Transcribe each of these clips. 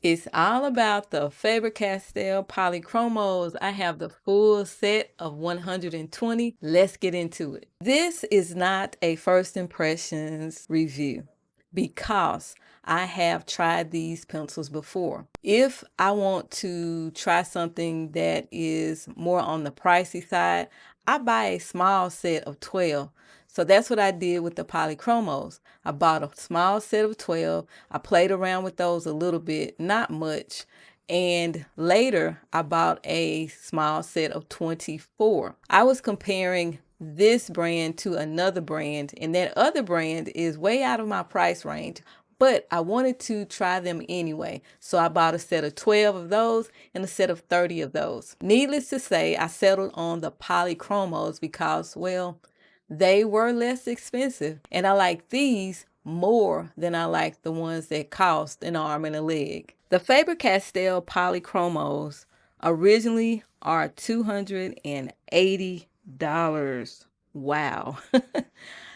It's all about the Faber-Castell Polychromos. I have the full set of 120. Let's get into it. This is not a first impressions review because I have tried these pencils before. If I want to try something that is more on the pricey side, I buy a small set of 12. So that's what I did with the Polychromos. I bought a small set of 12. I played around with those a little bit, not much. And later I bought a small set of 24. I was comparing this brand to another brand, and that other brand is way out of my price range, but I wanted to try them anyway. So I bought a set of 12 of those and a set of 30 of those. Needless to say, I settled on the Polychromos because, well, they were less expensive, and I like these more than I like the ones that cost an arm and a leg. The Faber-Castell Polychromos originally are $280. Wow.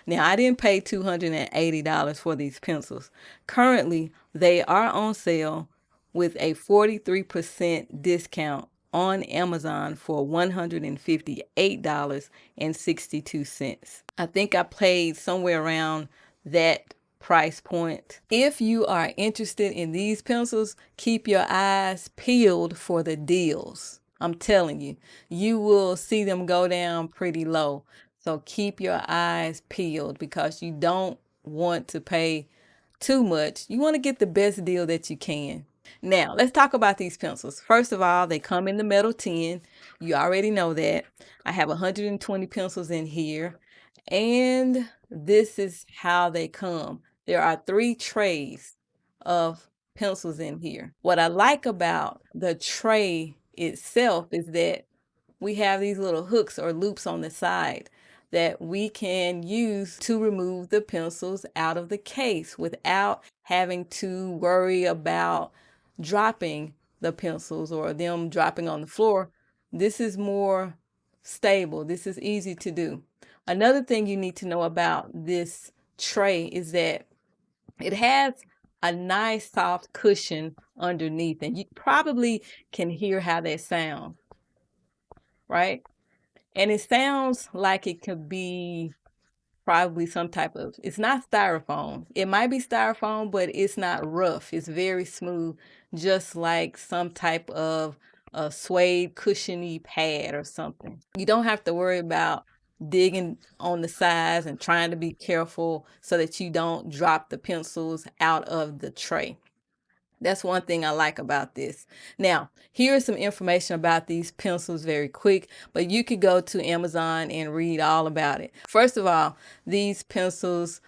Now, I didn't pay $280 for these pencils. Currently, they are on sale with a 43% discount on Amazon for $158.62. I think I paid somewhere around that price point. If you are interested in these pencils, keep your eyes peeled for the deals. I'm telling you, you will see them go down pretty low. So keep your eyes peeled because you don't want to pay too much. You want to get the best deal that you can. Now, let's talk about these pencils. First of all, they come in the metal tin. You already know that. I have 120 pencils in here, and this is how they come. There are 3 trays of pencils in here. What I like about the tray itself is that we have these little hooks or loops on the side that we can use to remove the pencils out of the case without having to worry about dropping the pencils or them dropping on the floor. This is more stable. This is easy to do. Another thing you need to know about this tray is that it has a nice soft cushion underneath, and you probably can hear how that sounds, right? And it sounds like it could be probably some type of, it's not styrofoam. It might be styrofoam, but it's not rough. It's very smooth, just like some type of a suede cushiony pad or something. You don't have to worry about digging on the sides and trying to be careful so that you don't drop the pencils out of the tray. That's one thing I like about this. Now, here's some information about these pencils very quick, but you could go to Amazon and read all about it. First of all, these pencils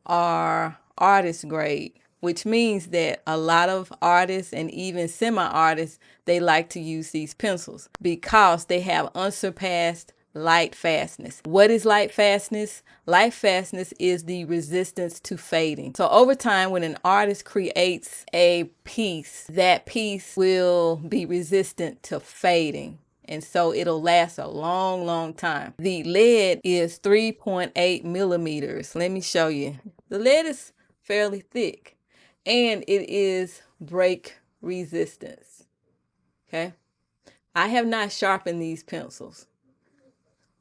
are artist grade, which means that a lot of artists and even semi-artists, they like to use these pencils because they have unsurpassed light fastness. What is light fastness? Light fastness is the resistance to fading. So over time, when an artist creates a piece, that piece will be resistant to fading. And so it'll last a long, long time. The lead is 3.8 millimeters. Let me show you. The lead is fairly thick and it is break resistance. Okay. I have not sharpened these pencils,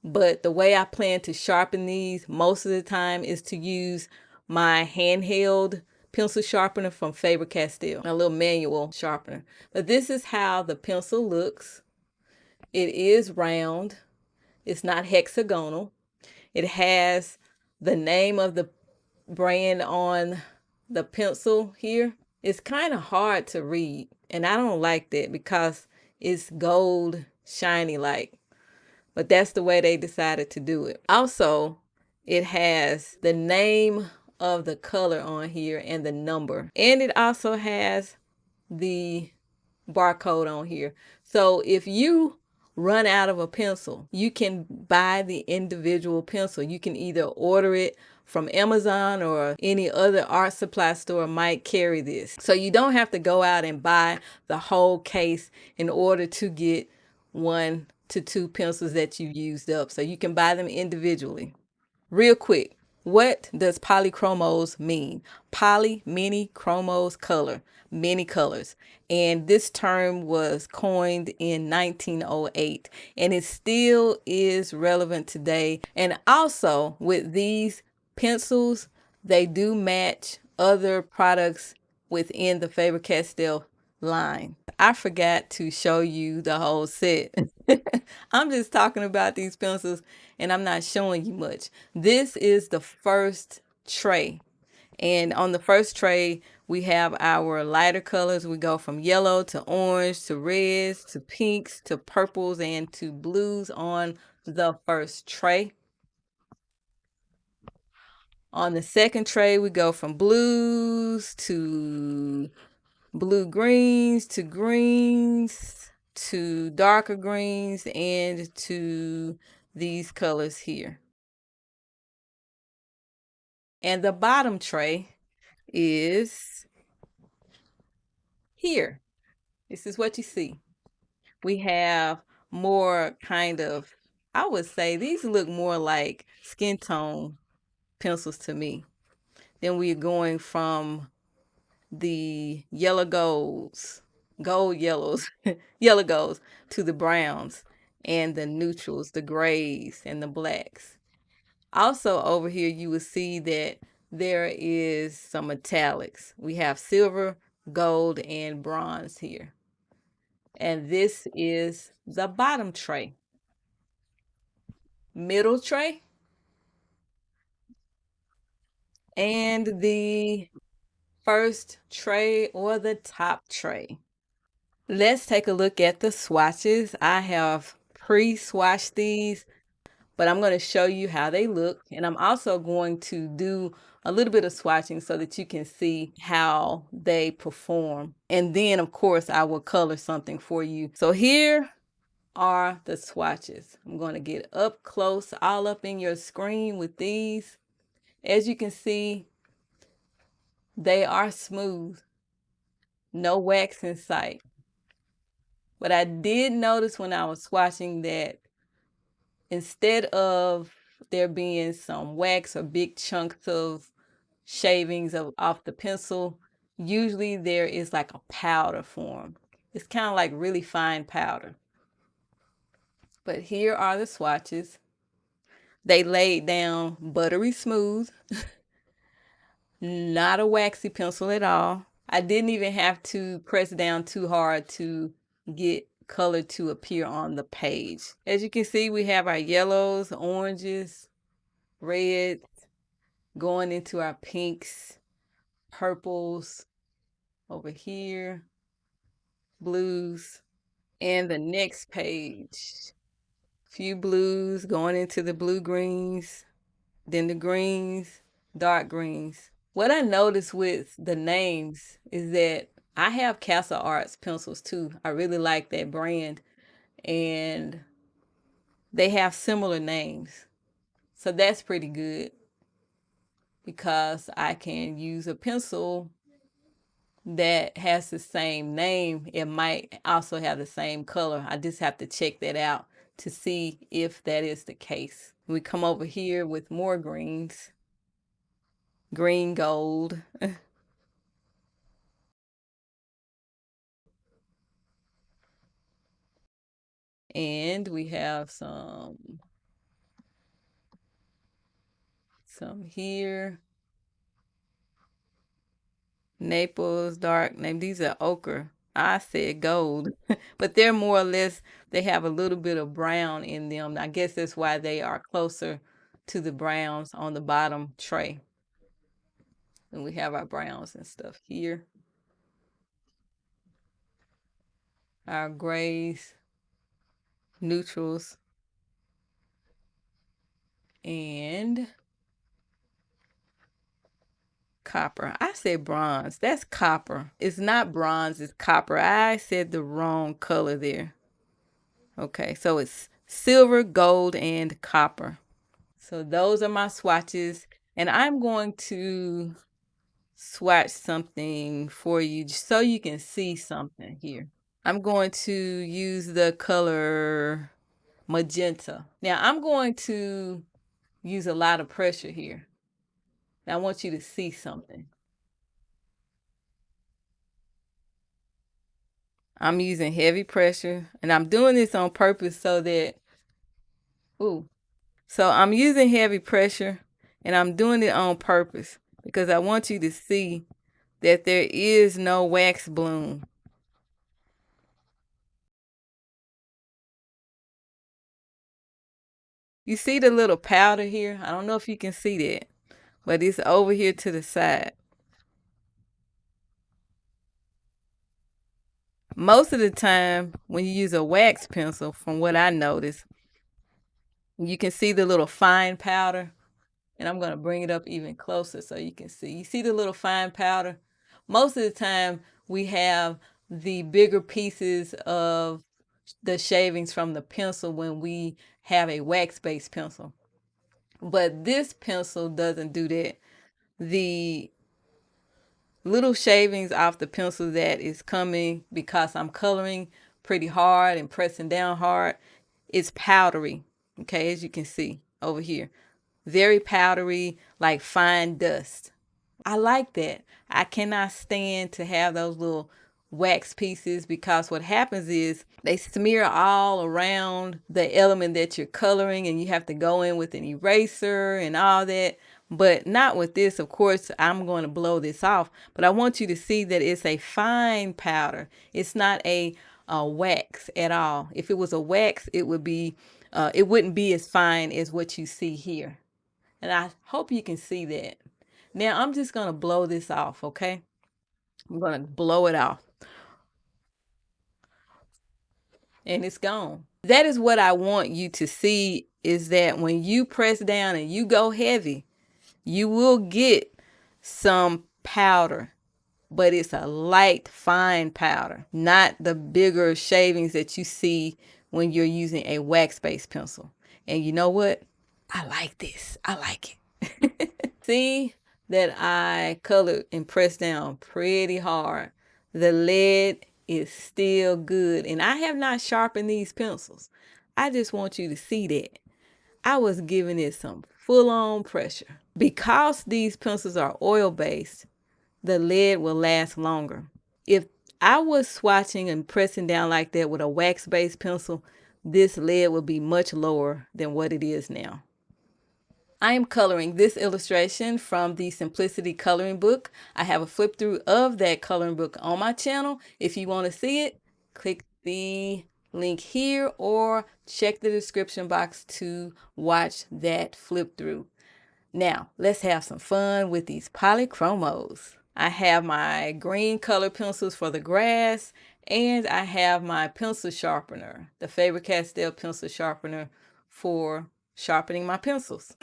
but the way I plan to sharpen these most of the time is to use my handheld pencil sharpener from Faber-Castell, a little manual sharpener. But this is how the pencil looks. It is round. It's not hexagonal. It has the name of the brand on the pencil here. It's kind of hard to read, and I don't like that because it's gold shiny like. But that's the way they decided to do it. Also, it has the name of the color on here and the number. And it also has the barcode on here. So if you run out of a pencil, you can buy the individual pencil. You can either order it from Amazon or any other art supply store might carry this. So you don't have to go out and buy the whole case in order to get one to 2 pencils that you used up. So you can buy them individually. Real quick, what does polychromos mean? Poly, many, chromos, color, many colors. And this term was coined in 1908 and it still is relevant today. And also with these pencils, they do match other products within the Faber-Castell line. I forgot to show you the whole set. I'm just talking about these pencils and I'm not showing you much. This is the first tray. And on the first tray, we have our lighter colors. We go from yellow to orange to reds to pinks to purples and to blues on the first tray. On the second tray, we go from blues to blue greens to darker greens and to these colors here. And the bottom tray is here. This is what you see. We have more kind of, I would say these look more like skin tone pencils to me. Then we're going from the yellow golds, gold yellows, yellow golds to the browns and the neutrals, the grays and the blacks. Also over here, you will see that there is some metallics. We have silver, gold, and bronze here. And this is the bottom tray. Middle tray and the first tray or the top tray. Let's take a look at the swatches. I have pre-swatched these, but I'm going to show you how they look. And I'm also going to do a little bit of swatching so that you can see how they perform. And then, of course, I will color something for you. So here are the swatches. I'm going to get up close, all up in your screen with these. As you can see, they are smooth. No wax in sight. But I did notice when I was swatching that instead of there being some wax or big chunks of shavings off the pencil, usually there is like a powder form. It's kind of like really fine powder. But here are the swatches. They laid down buttery smooth, not a waxy pencil at all. I didn't even have to press down too hard to get color to appear on the page. As you can see, we have our yellows, oranges, reds, going into our pinks, purples over here, blues, and the next page. Few blues going into the blue greens, then the greens, dark greens. What I noticed with the names is that I have Castle Arts pencils too. I really like that brand and they have similar names. So that's pretty good because I can use a pencil that has the same name. It might also have the same color. I just have to check that out to see if that is the case. We come over here with more greens. Green gold. And we have some here. Naples, dark name. These are ochre. I said gold, but they're more or less, they have a little bit of brown in them. I guess that's why they are closer to the browns on the bottom tray. And we have our browns and stuff here. Our grays, neutrals, and copper. I said bronze. That's copper. It's not bronze, it's copper. I said the wrong color there. Okay, so it's silver, gold, and copper. So those are my swatches. And I'm going to swatch something for you so you can see something here. I'm going to use the color magenta. Now I'm going to use a lot of pressure here. Now I want you to see something. I'm using heavy pressure, and I'm doing this on purpose so that, ooh. So I'm using heavy pressure, and I'm doing it on purpose because I want you to see that there is no wax bloom. You see the little powder here? I don't know if you can see that, but it's over here to the side. Most of the time, when you use a wax pencil, from what I noticed, you can see the little fine powder. And I'm going to bring it up even closer so you can see. You see the little fine powder? Most of the time, we have the bigger pieces of the shavings from the pencil when we have a wax-based pencil. But this pencil doesn't do that. The little shavings off the pencil that is coming because I'm coloring pretty hard and pressing down hard, it's powdery. Okay, as you can see over here. Very powdery, like fine dust. I like that. I cannot stand to have those little wax pieces because what happens is they smear all around the element that you're coloring and you have to go in with an eraser and all that. But not with this. Of course, I'm going to blow this off, but I want you to see that it's a fine powder. It's not a wax at all. If it was a wax, it would be, it wouldn't be as fine as what you see here. And I hope you can see that. Now I'm just going to blow this off, okay? I'm going to blow it off. And it's gone. That is what I want you to see, is that when you press down and you go heavy, you will get some powder, but it's a light, fine powder, not the bigger shavings that you see when you're using a wax-based pencil. And you know what? I like this. I like it. See that I colored and pressed down pretty hard. The lead is still good, and I have not sharpened these pencils. I just want you to see that. I was giving it some full-on pressure. Because these pencils are oil-based, the lead will last longer. If I was swatching and pressing down like that with a wax-based pencil, this lead would be much lower than what it is now. I am coloring this illustration from the Simplicity coloring book. I have a flip through of that coloring book on my channel. If you want to see it, click the link here or check the description box to watch that flip through. Now, let's have some fun with these polychromos. I have my green color pencils for the grass, and I have my pencil sharpener, the Faber-Castell pencil sharpener for sharpening my pencils.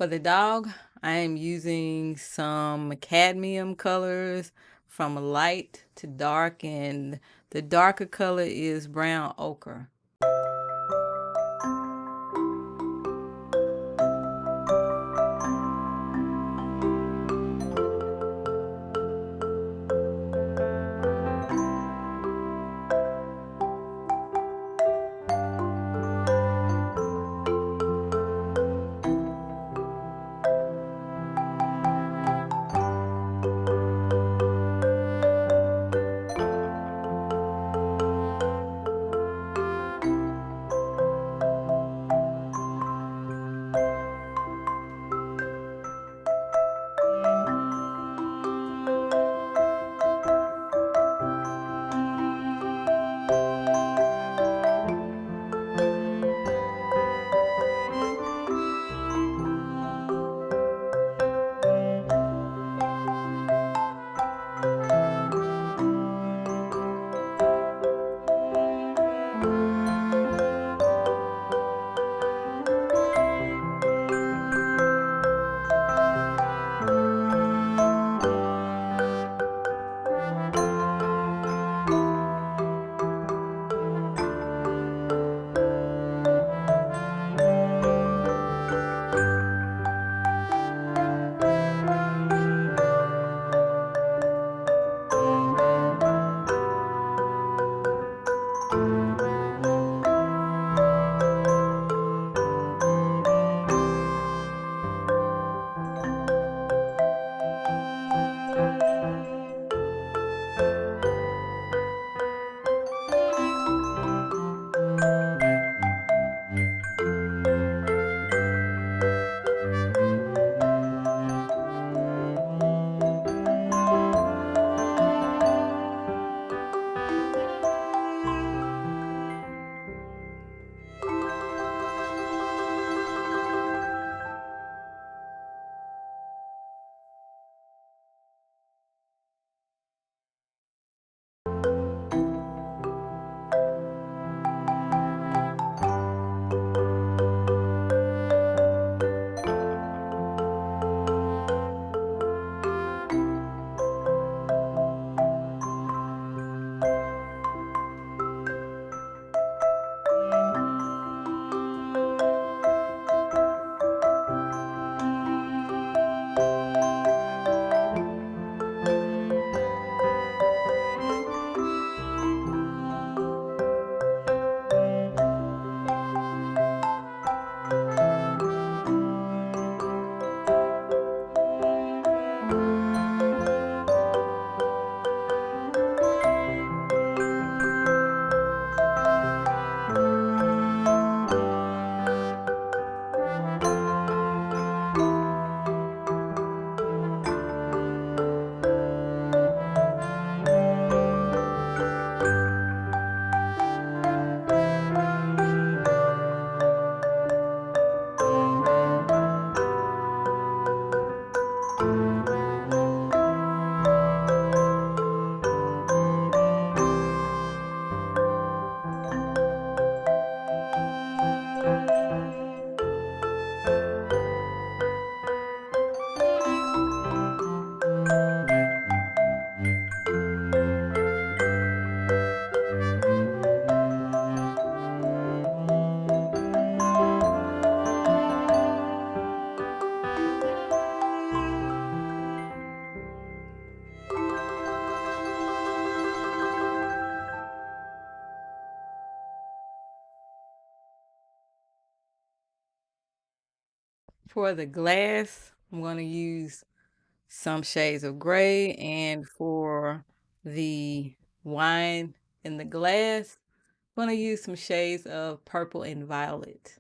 For the dog, I am using some cadmium colors from light to dark, and the darker color is brown ochre. For the glass, I'm going to use some shades of gray, and for the wine in the glass, I'm going to use some shades of purple and violet.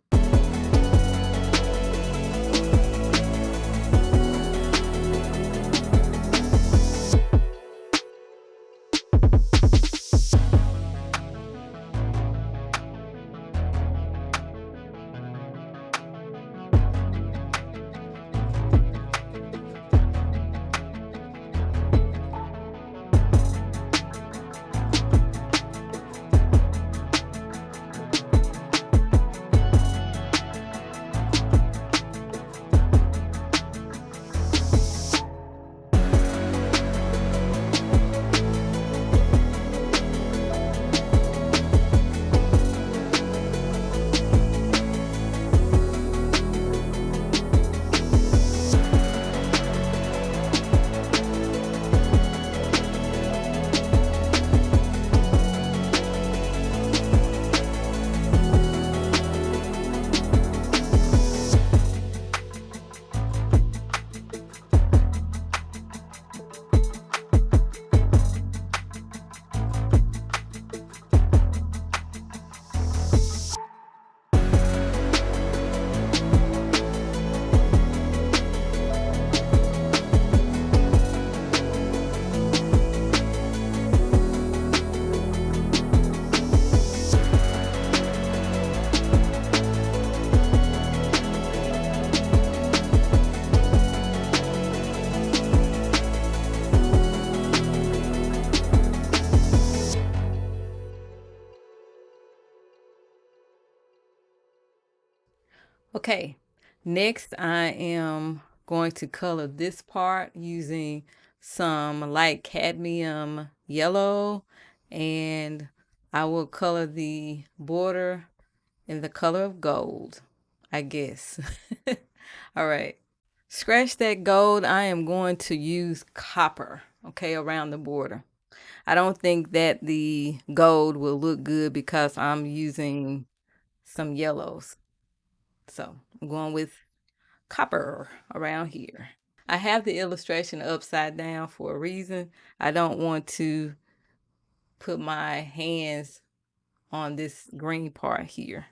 Okay, next I am going to color this part using some light cadmium yellow, and I will color the border in the color of gold, I guess. All right. Scratch that gold. I am going to use copper, okay, around the border. I don't think that the gold will look good because I'm using some yellows. So I'm going with copper around here. I have the illustration upside down for a reason. I don't want to put my hands on this green part here.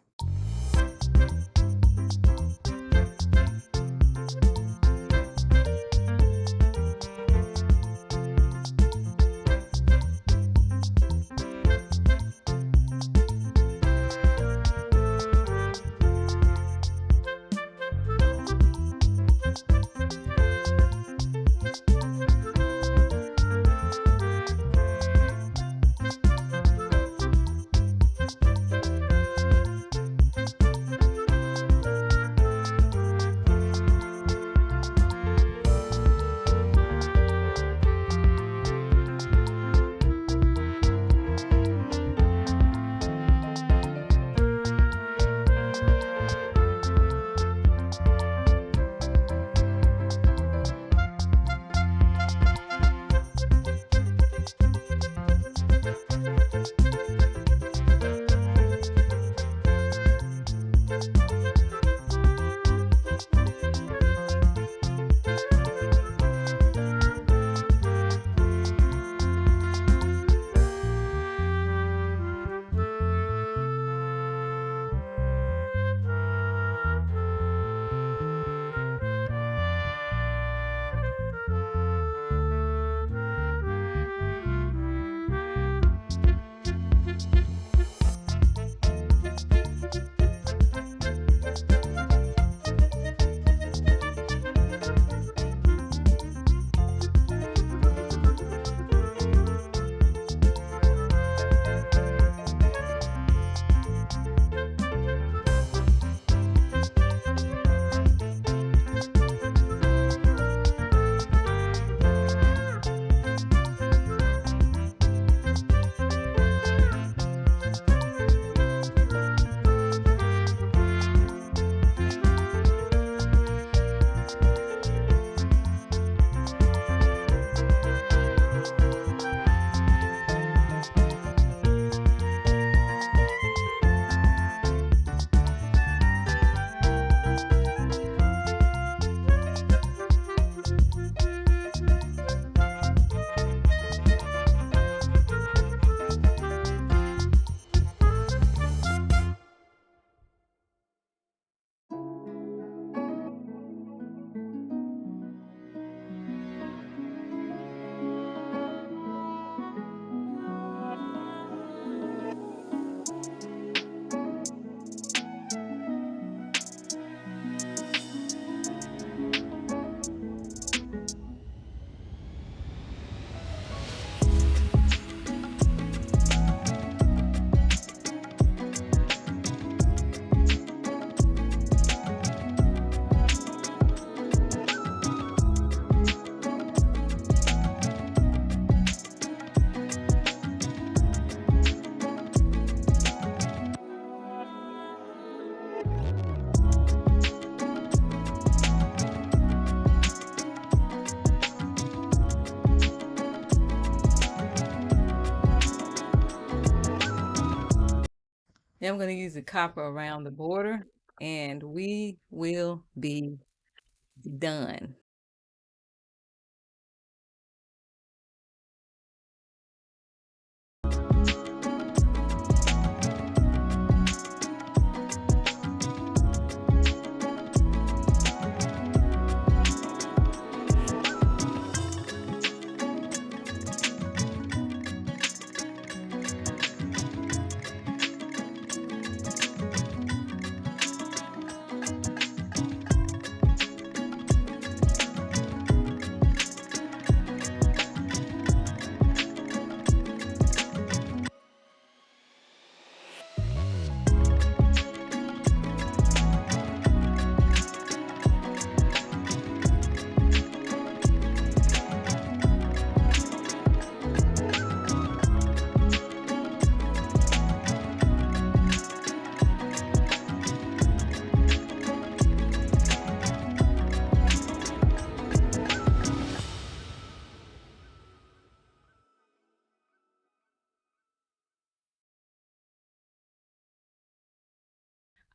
Then I'm going to use the copper around the border, and we will be done.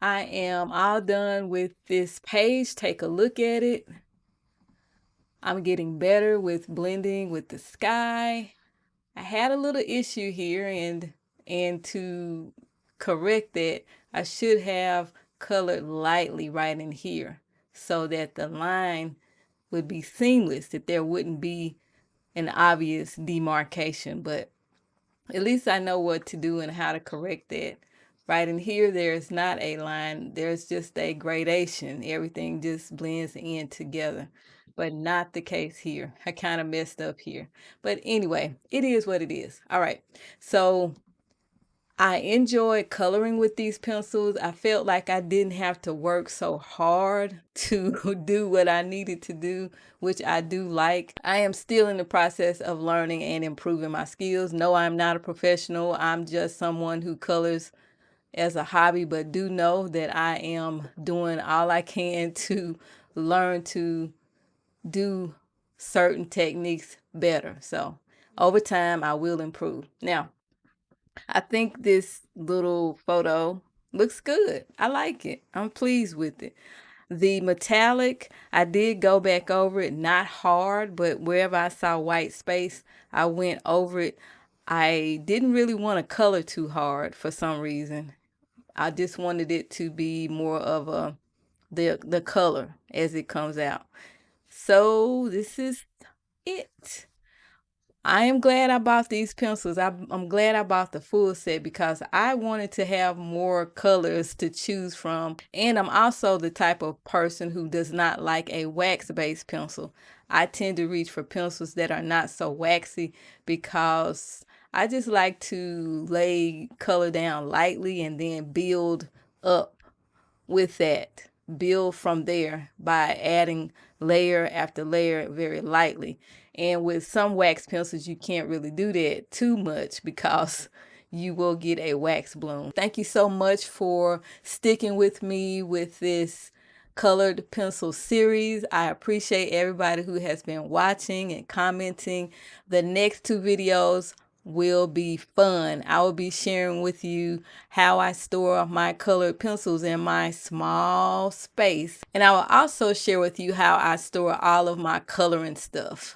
I am all done with this page. Take a look at it. I'm getting better with blending with the sky. I had a little issue here, and to correct that, I should have colored lightly right in here so that the line would be seamless, that there wouldn't be an obvious demarcation. But at least I know what to do and how to correct that. Right in here, there's not a line, there's just a gradation. Everything just blends in together, but not the case here. I kind of messed up here. But anyway, it is what it is. All right. So I enjoyed coloring with these pencils. I felt like I didn't have to work so hard to do what I needed to do, which I do like. I am still in the process of learning and improving my skills. No, I'm not a professional. I'm just someone who colors as a hobby, but do know that I am doing all I can to learn to do certain techniques better. So over time, I will improve. Now, I think this little photo looks good. I like it. I'm pleased with it. The metallic, I did go back over it, not hard, but wherever I saw white space, I went over it. I didn't really want to color too hard for some reason. I just wanted it to be more of the color as it comes out. So this is it. I am glad I bought these pencils. I'm glad I bought the full set because I wanted to have more colors to choose from. And I'm also the type of person who does not like a wax-based pencil. I tend to reach for pencils that are not so waxy because I just like to lay color down lightly and then build up with that. Build from there by adding layer after layer very lightly. And with some wax pencils, you can't really do that too much because you will get a wax bloom. Thank you so much for sticking with me with this colored pencil series. I appreciate everybody who has been watching and commenting. The next two videos will be fun. I will be sharing with you how I store my colored pencils in my small space. And I will also share with you how I store all of my coloring stuff.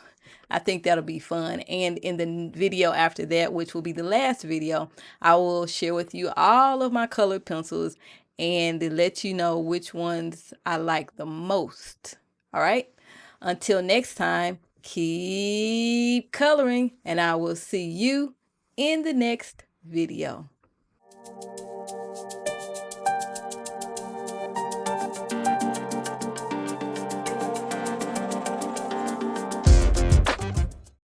I think that'll be fun. And in the video after that, which will be the last video, I will share with you all of my colored pencils and let you know which ones I like the most. All right. Until next time, keep coloring, and I will see you in the next video.